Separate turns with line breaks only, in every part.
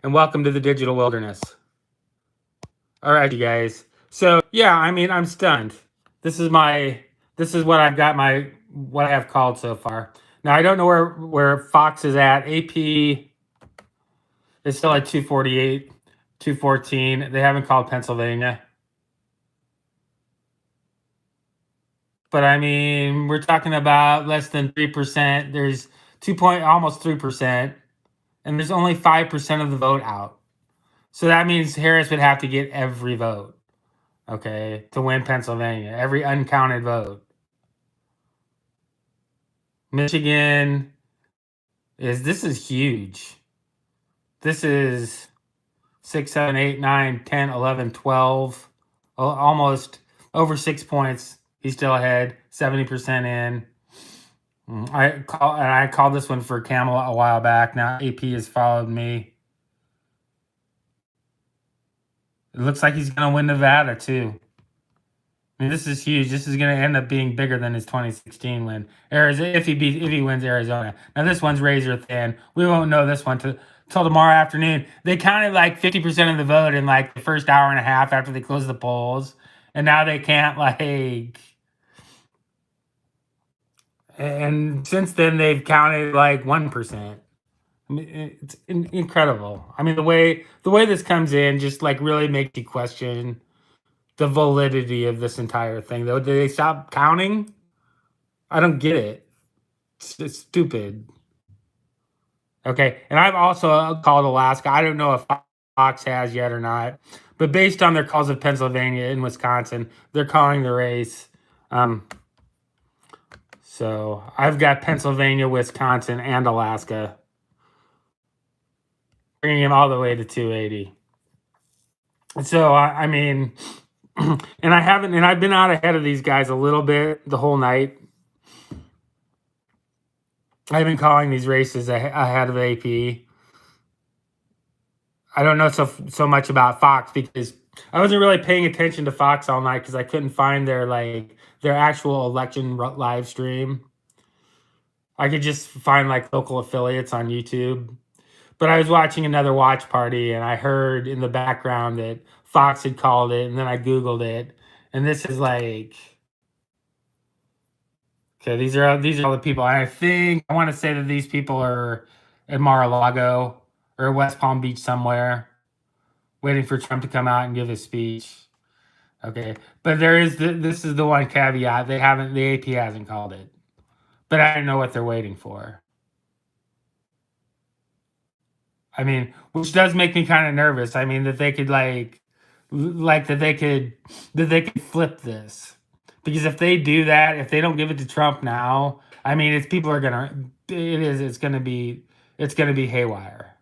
and welcome to the digital wilderness. All right, you guys. So yeah, I mean, I'm stunned. This is my this is what I've got what I have called so far. Now I don't know where Fox is at. AP is still at 248, 214. They haven't called Pennsylvania. But I mean, we're talking about less than 3%. There's almost 3%, and there's only 5% of the vote out. So that means Harris would have to get every vote, okay, to win Pennsylvania, every uncounted vote. Michigan this is huge. This is 6, 7, 8, 9, 10, 11, 12, almost over 6 points. He's still ahead, 70% in. I called this one for Camel a while back. Now AP has followed me. It looks like he's going to win Nevada too. I mean, this is huge. This is going to end up being bigger than his 2016 win. Arizona, if he wins Arizona. Now this one's razor thin. We won't know this one till tomorrow afternoon. They counted like 50% of the vote in like the first hour and a half after they closed the polls, and now they can't like. And since then they've counted like 1%. I mean, it's incredible. I mean, the way this comes in just like really makes you question the validity of this entire thing. Though, did they stop counting? I don't get it. It's stupid. Okay, and I've also called Alaska. I don't know if Fox has yet or not, but based on their calls of Pennsylvania and Wisconsin, they're calling the race. So I've got Pennsylvania, Wisconsin, and Alaska, bringing him all the way to 280. So I mean, and I've been out ahead of these guys a little bit the whole night. I've been calling these races ahead of AP. I don't know so much about Fox because I wasn't really paying attention to Fox all night because I couldn't find their actual election live stream. I could just find like local affiliates on YouTube. But I was watching another watch party and I heard in the background that Fox had called it, and then I Googled it, and this is like, okay, these are all the people. I want to say that these people are at Mar-a-Lago or West Palm Beach somewhere, waiting for Trump to come out and give his speech. Okay, but this is the one caveat: the AP hasn't called it, but I don't know what they're waiting for. I mean, which does make me kind of nervous. I mean, that they could that they could flip this, because if they do that, if they don't give it to Trump now, I mean, it's gonna be haywire.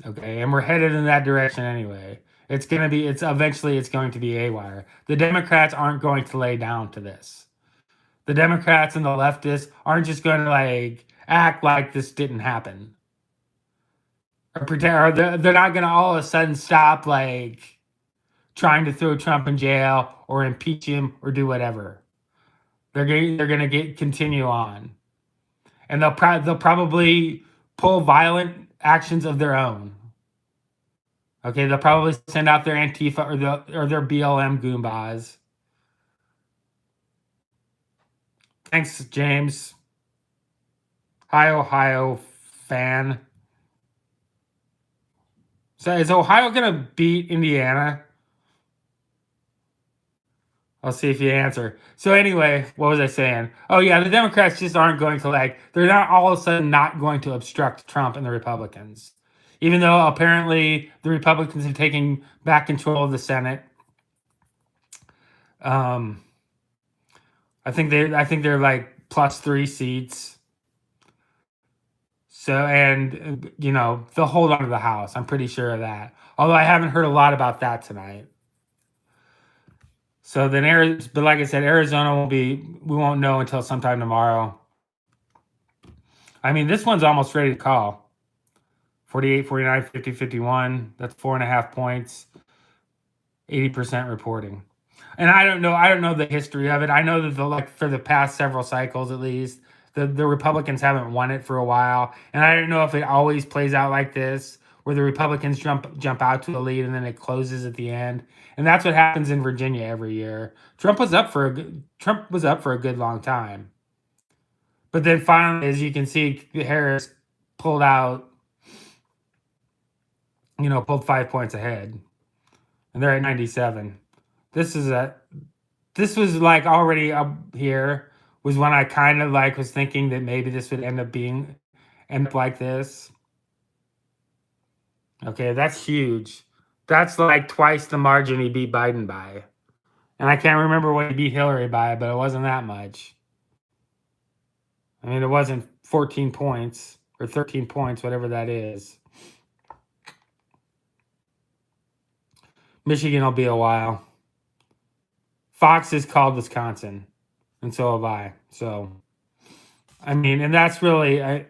Okay, and we're headed in that direction anyway. It's eventually going to be haywire. The Democrats aren't going to lay down to this. The Democrats and the leftists aren't just going to like act like this didn't happen, or pretend, or they're not going to all of a sudden stop like trying to throw Trump in jail or impeach him or do whatever. They're going to continue on, and they'll probably pull violent actions of their own. Okay, they'll probably send out their Antifa or their BLM Goombas. Thanks, James. Hi, Ohio fan. So is Ohio gonna beat Indiana? I'll see if you answer. So anyway, what was I saying? Oh yeah, the Democrats just aren't going to they're not all of a sudden not going to obstruct Trump and the Republicans. Even though apparently the Republicans have taken back control of the Senate. I think they're like +3 seats. So, and they'll hold on to the House. I'm pretty sure of that. Although I haven't heard a lot about that tonight. So then, but like I said, Arizona we won't know until sometime tomorrow. I mean, this one's almost ready to call. 48, 49, 50, 51. That's 4.5 points. 80% reporting. And I don't know the history of it. I know that for the past several cycles at least, The Republicans haven't won it for a while, and I don't know if it always plays out like this, where the Republicans jump out to the lead and then it closes at the end. And that's what happens in Virginia every year. Trump was up for a good long time. But then finally, as you can see, Harris pulled out, pulled 5 points ahead. And they're at 97. This was like already up here was when I kind of like was thinking that maybe this would end up like this. Okay, that's huge. That's like twice the margin he beat Biden by. And I can't remember what he beat Hillary by, but it wasn't that much. I mean, it wasn't 14 points or 13 points, whatever that is. Michigan will be a while. Fox has called Wisconsin, and so have I. So, I mean, and that's really, I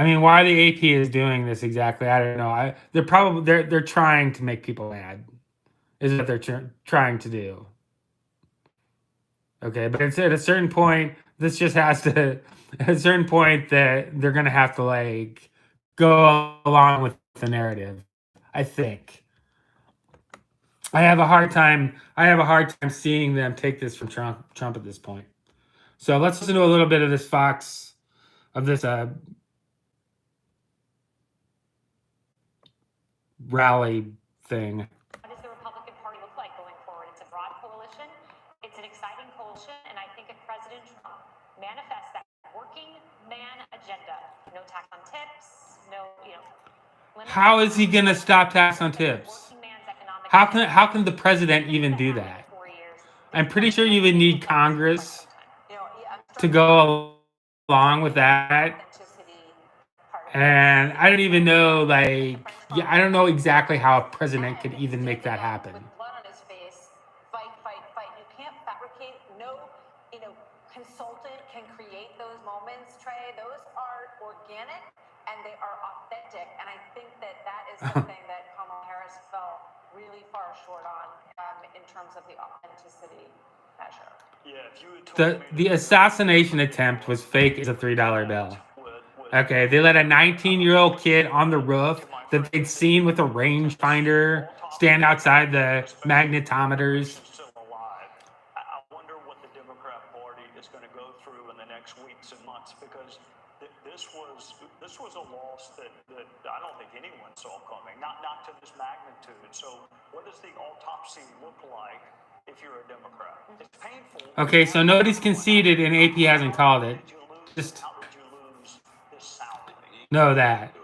mean, why the AP is doing this exactly, I don't know. They're trying to make people mad, is what they're trying to do. Okay, but it's at a certain point, this just has to, at a certain point that they're gonna have to like go along with the narrative. I think. I have a hard time seeing them take this from Trump at this point. So let's listen to a little bit of this Fox of this rally thing.
What does the Republican Party look like going forward? It's a broad coalition. It's an exciting coalition, and I think if President Trump manifests that working man agenda, no tax on tips,
how is he going to stop tax on tips? How can the president even do that? I'm pretty sure you would need Congress to go along with that. And I don't even know, I don't know exactly how a president could even make that happen.
With blood on his face, fight. You can't fabricate. No, consultant can create those moments, Trey. Those are organic and they are authentic. And I think that is something that Kamala Harris fell really far short on in terms of the authenticity measure.
Yeah, the assassination attempt was fake as a $3 bill. Okay, they let a 19-year-old kid on the roof that they'd seen with a rangefinder stand outside the magnetometers.
I wonder what the Democrat Party is going to go through in the next weeks and months, because this was a loss that I don't think anyone saw coming, not to this magnitude. So what does the autopsy look like if you're a Democrat? It's painful.
Okay, so nobody's conceded and AP hasn't called it. Just know that.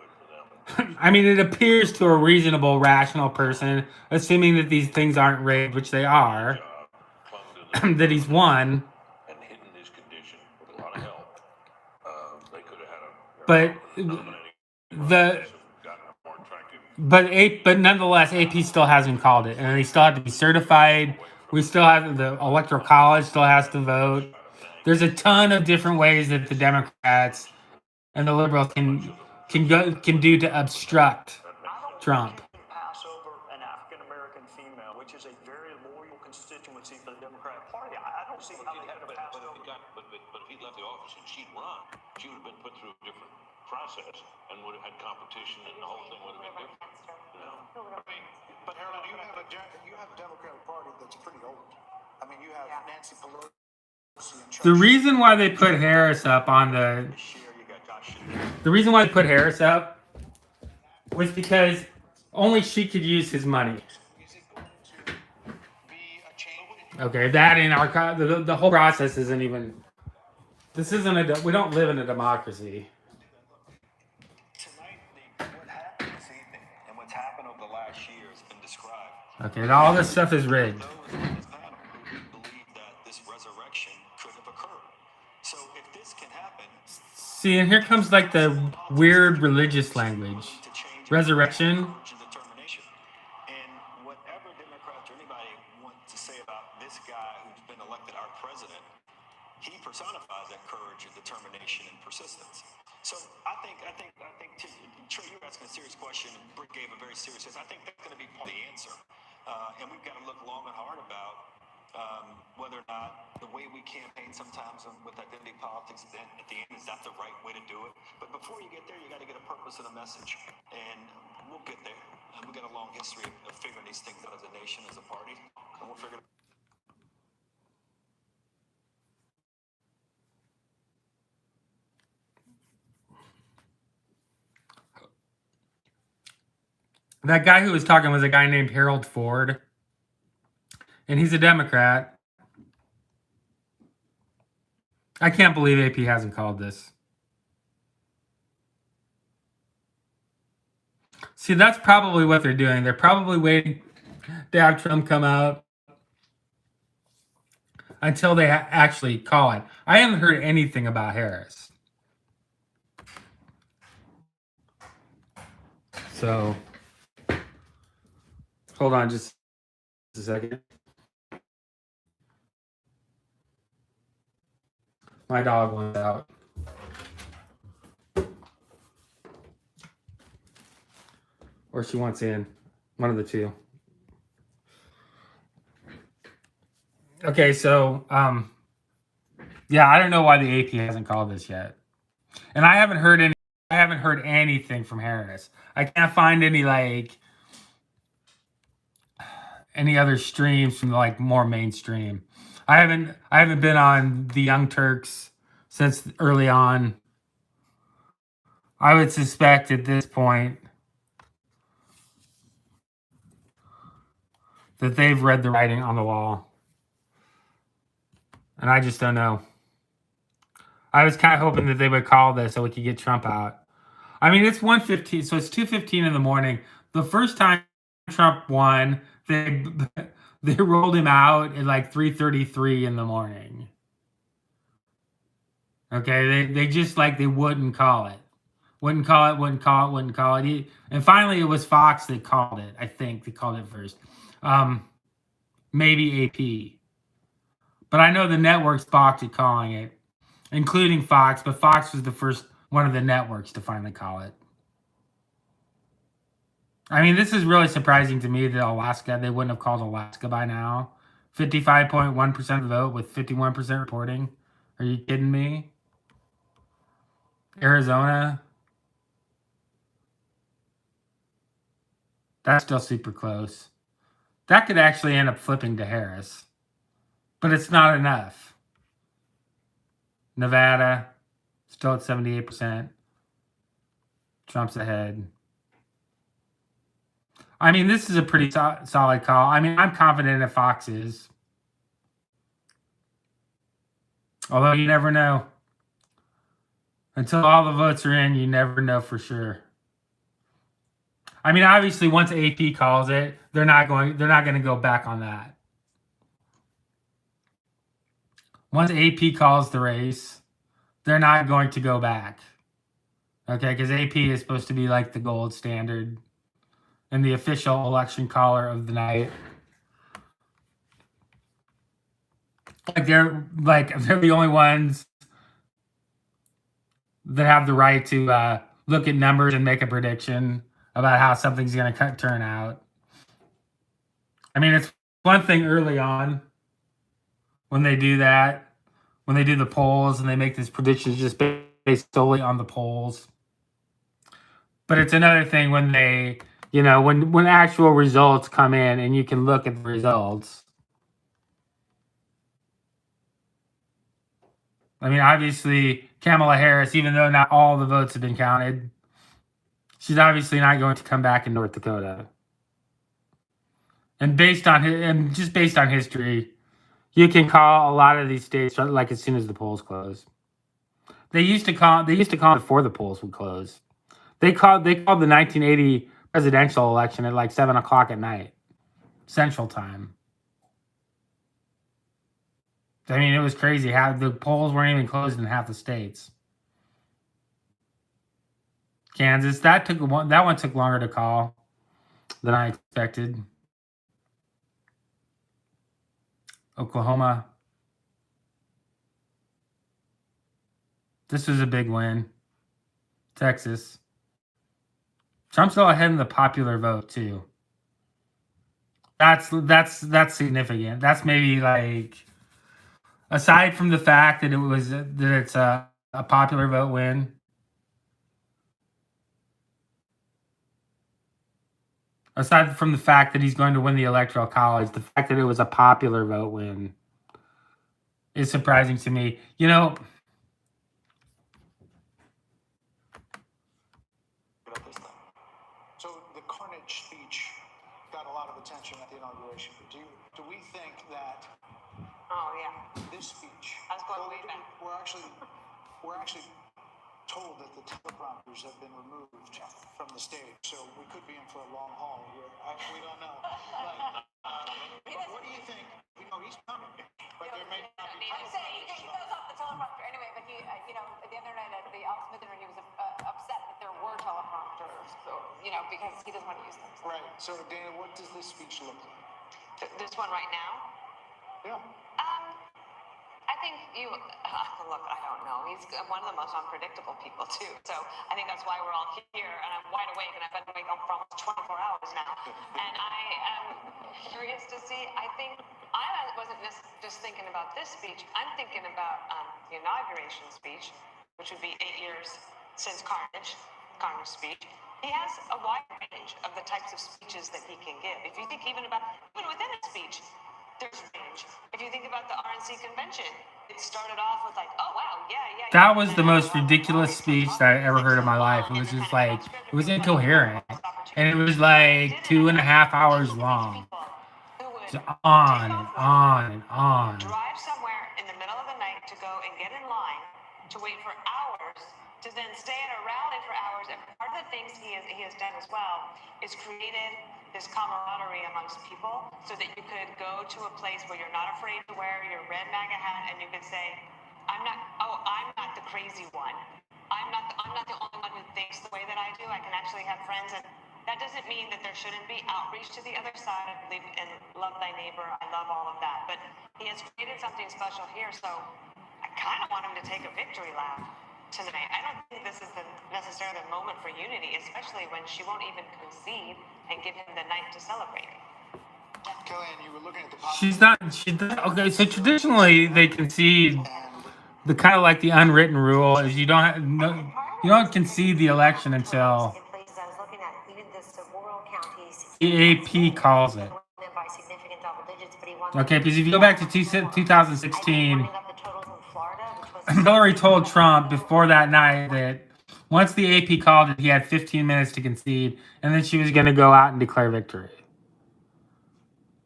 I mean, it appears to a reasonable, rational person, assuming that these things aren't rigged, which they are, that he's won.
And hidden his condition with a lot of help. They could have
had but nonetheless, AP still hasn't called it, and they still have to be certified. We still have the Electoral College still has to vote. There's a ton of different ways that the Democrats and the liberals can do to obstruct Trump.
Pass over an African American female, which is a very loyal constituency for the Democratic Party. I don't see how they could have passed over.
But if he left the office and she'd run, she would have been put through a different process and would have had competition, and the whole thing would have been different.
But Harold, you have a Democratic Party that's pretty old. I mean, you have Nancy Pelosi.
The reason why they put Harris up on the reason why they put Harris up was because only she could use his money. Okay, that in our the whole process isn't even. This isn't we don't live in a democracy.
Tonight, what happened this evening and what's happened over the last year has been described.
Okay, all this stuff is rigged.
Those on this panel who believe that this resurrection could have occurred. So if this can happen.
See, and here comes like the weird religious language. Resurrection.
And whatever Democrats or anybody want to say about this guy who's been elected our president, he personifies that courage and determination and persistence. So I think, Trey, you're asking a serious question, and Britt gave a very serious answer. I think that's going to be part of the answer. And we've got to look long and hard about whether or not the way we campaign sometimes with identity politics, then at the end, is that the right way to do it? But before you get there, you got to get a purpose and a message, and we'll get there. And we've got a long history of figuring these things out as a nation, as a party, and we'll figure it out.
That guy who was talking was a guy named Harold Ford, and he's a Democrat. I can't believe AP hasn't called this. See, that's probably what they're doing. They're probably waiting to have Trump come out until they actually call it. I haven't heard anything about Harris. So, hold on just a second. My dog went out. Or she wants in. One of the two. Okay, so yeah, I don't know why the AP hasn't called this yet. And I haven't heard anything from Harris. I can't find any other streams from more mainstream. I haven't been on the Young Turks since early on. I would suspect at this point that they've read the writing on the wall. And I just don't know. I was kind of hoping that they would call this so we could get Trump out. I mean, it's 1:15, so it's 2:15 in the morning. The first time Trump won, they rolled him out at 3:33 in the morning. Okay, they just they wouldn't call it. Wouldn't call it. And finally, it was Fox that called it. I think they called it first. Maybe AP. But I know the networks balked at calling it, including Fox. But Fox was the first one of the networks to finally call it. I mean, this is really surprising to me that Alaska, they wouldn't have called Alaska by now. 55.1% of the vote with 51% reporting. Are you kidding me? Arizona. That's still super close. That could actually end up flipping to Harris. But it's not enough. Nevada, still at 78%. Trump's ahead. I mean, this is a pretty solid call. I mean, I'm confident that Fox is. Although you never know. Until all the votes are in, you never know for sure. I mean, obviously, once AP calls it, they're not going to go back on that. Once AP calls the race, they're not going to go back. Okay, because AP is supposed to be the gold standard and the official election caller of the night. They're the only ones that have the right to look at numbers and make a prediction about how something's going to turn out. I mean, it's one thing early on when they do that, when they do the polls and they make these predictions just based solely on the polls. But it's another thing when they, when actual results come in and you can look at the results. I mean, obviously, Kamala Harris, even though not all the votes have been counted, she's obviously not going to come back in North Dakota. And based on history, you can call a lot of these states as soon as the polls close. They used to call before the polls would close. They called the 1980 presidential election at 7:00 at night, Central Time. I mean, it was crazy how the polls weren't even closed in half the states. Kansas, that one took longer to call than I expected. Oklahoma. This was a big win. Texas. Trump's still ahead in the popular vote, too. That's significant. That's maybe like, aside from the fact that it's a popular vote win. Aside from the fact that he's going to win the electoral college, the fact that it was a popular vote win is surprising to me. You know,
About this thing.
So the carnage speech got a lot of attention at the inauguration. Do we think that
Oh, yeah.
this speech?
I was going
well,
way back.
We're actually told that the teleprompters have been removed from the stage, so we could be in for a long haul here. We don't know. But what do you think? We know he's coming, but there may not be.
I'm saying he goes off the teleprompter anyway, but he, the other night at the Al Smith interview, he was upset that there were teleprompters, so, because he doesn't want to use them.
Right. So, Dana, what does this speech look like?
This one right now?
Yeah.
I think look, I don't know. He's one of the most unpredictable people, too. So I think that's why we're all here, and I'm wide awake, and I've been awake for almost 24 hours now. And I am curious to see. I think I wasn't just thinking about this speech. I'm thinking about the inauguration speech, which would be 8 years since Carnage speech. He has a wide range of the types of speeches that he can give. If you think even within a speech, there's range. If you think about the RNC convention, it started off with like, oh wow, yeah.
that was the most ridiculous speech that I ever heard in my life. It was just like, it was incoherent. And it was like 2.5 hours long. Just on and on and on.
Drive somewhere in the middle of the night to go and get in line to wait for hours, to then stay at a rally for hours. And part of the things he has done as well is created this camaraderie amongst people so that you could go to a place where you're not afraid to wear your red MAGA hat and you could say, I'm not the crazy one. I'm not the only one who thinks the way that I do. I can actually have friends, and that doesn't mean that there shouldn't be outreach to the other side. I believe in love thy neighbor. I love all of that. But he has created something special here, so I kind of want him to take a victory lap tonight. I don't think this is necessarily the moment for unity, especially when she won't even concede and give him the night to celebrate.
Kellyanne, you were looking at the
She's not. Okay, so traditionally they concede. The kind of like the unwritten rule is you don't concede the election until the AP calls it. Okay, because if you go back to 2016, Hillary told Trump before that night that once the AP called it, he had 15 minutes to concede, and then she was going to go out and declare victory.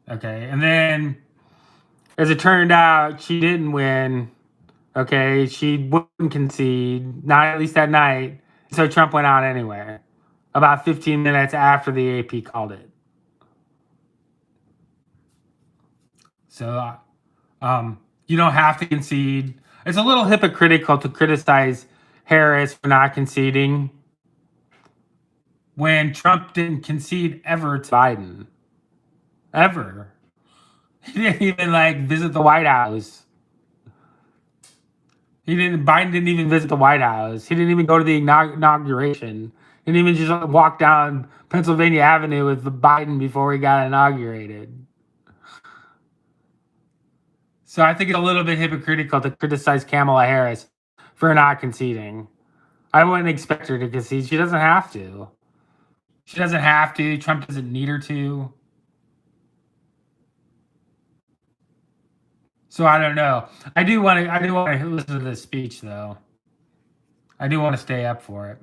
Okay, and then as it turned out, she didn't win. Okay, she wouldn't concede, not at least that night. So Trump went out anyway, about 15 minutes after the AP called it. So, you don't have to concede. It's a little hypocritical to criticize Harris for not conceding when Trump didn't concede ever to Biden. Ever. He didn't even visit the White House. Biden didn't even visit the White House. He didn't even go to the inauguration. He didn't even just walk down Pennsylvania Avenue with Biden before he got inaugurated. So I think it's a little bit hypocritical to criticize Kamala Harris for not conceding. I wouldn't expect her to concede. She doesn't have to. She doesn't have to. Trump doesn't need her to. So I don't know. I do want to listen to this speech though. I do want to stay up for it.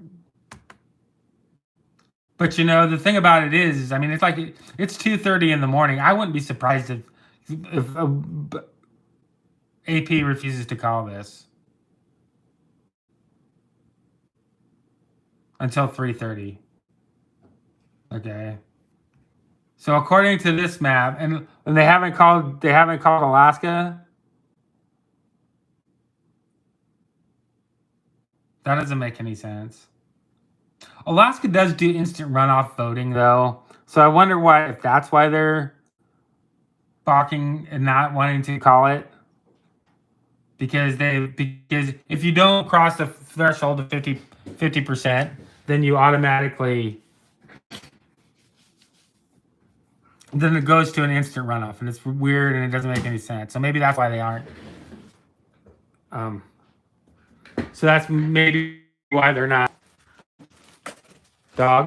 But the thing about it is, I mean, it's like it's 2:30 in the morning. I wouldn't be surprised if AP refuses to call this until 3:30. Okay. So according to this map, and they haven't called Alaska. That doesn't make any sense. Alaska does do instant runoff voting though, so I wonder if that's why they're balking and not wanting to call it. Because if you don't cross the threshold of 50%, then you automatically then it goes to an instant runoff, and it's weird and it doesn't make any sense. So maybe that's why they aren't. So that's maybe why they're not. Dog.